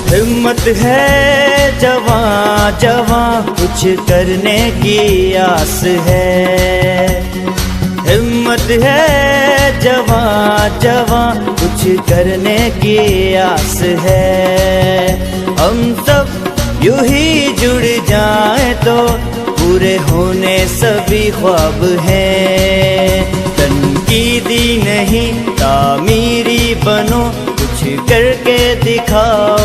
हिम्मत है जवां जवां कुछ करने की आस है। हिम्मत है जवां जवां कुछ करने की आस है। हम सब यूं ही जुड़ जाएं तो पूरे होने सभी ख्वाब हैं। तनकीदी नहीं तामीरी बनो कुछ करके दिखाओ।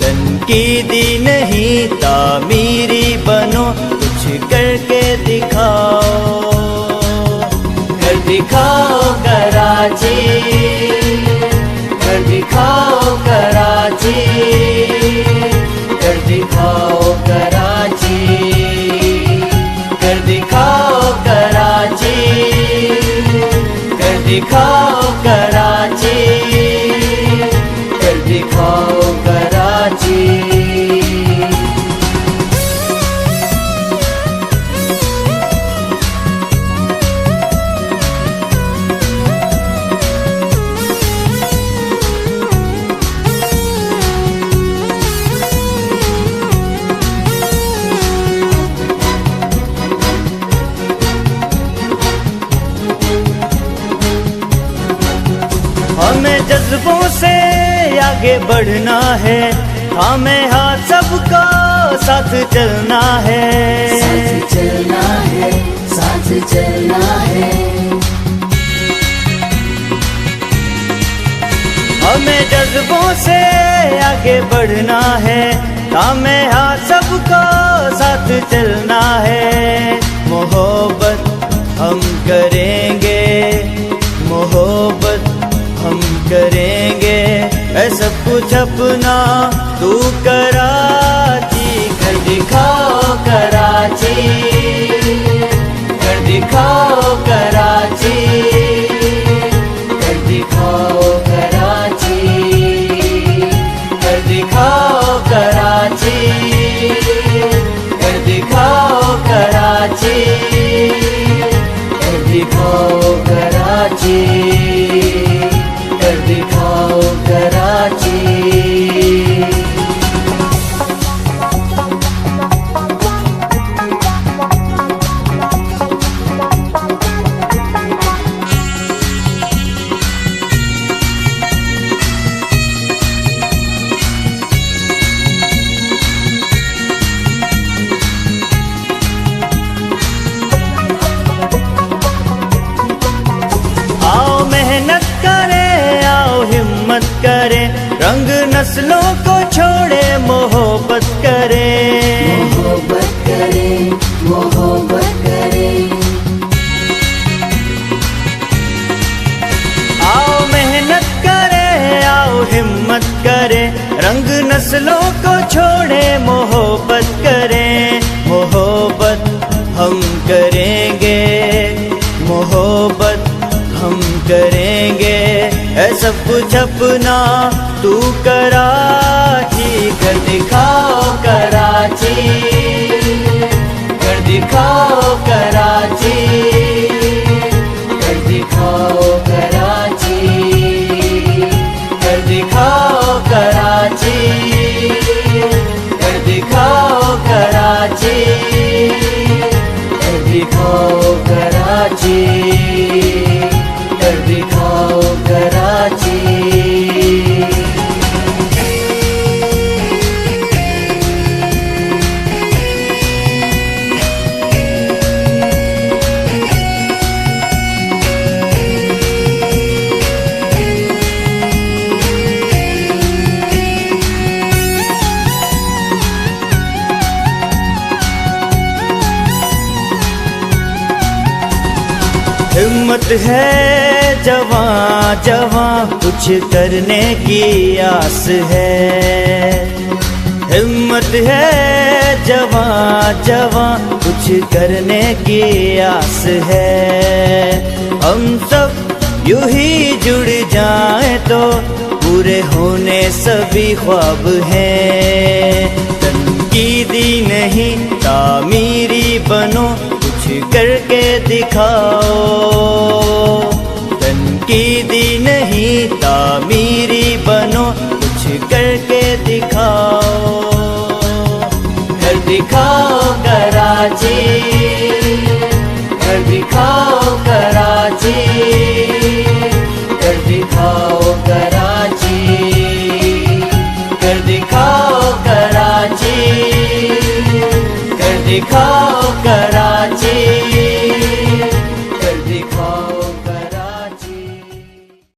तनकीदी नहीं तामीरी बनो कुछ करके दिखाओ। कर दिखाओ कराची, कर दिखाओ कराची, कर दिखाओ कराची, कर दिखाओ कराची, कर दिखाओ कराची, कर दिखाओ कराची। हमें जज्बों से आगे बढ़ना है। हमें हाथ सबका साथ चलना है। साथ चलना है, साथ चलना है। हमें जज्बों से आगे बढ़ना है। हमें हाथ सबका साथ चलना है। मोहब्बत हम करेंगे, मोहब्बत हम करेंगे। ऐसा कुछ अपना तू कराची, कर दिखाओ कराची, कर दिखाओ कराची, कर दिखाओ कराची, कर दिखाओ कराची, कर दिखाओ कराची, कर दिखाओ कराची, कर दिखाओ कराची। आओ मेहनत करें, आओ हिम्मत करें। रंग नस्लों को छोड़े मोहब्बत करें। मोहब्बत करें, मोहब्बत करें। आओ मेहनत करें, आओ हिम्मत करें। रंग नस्लों को छोड़े मोहब्बत करें। मोहब्बत हम करेंगे, मोहब्बत हम करेंगे। ऐसा कुछ अपना तू कराची, कर दिखाओ कराची, कर दिखाओ कराची, कर दिखाओ कराची, कर दिखाओ कराची, कर दिखाओ कराची, कर दिखाओ कराची, कर दिखाओ कराची। हिम्मत है जवां जवां कुछ करने की आस है। हिम्मत है जवां जवां कुछ करने की आस है। सब यूं ही जुड़ जाए तो पूरे होने सभी ख्वाब हैं। तनकीदी नहीं तामीरी बनो, कुछ करके दिखाओ।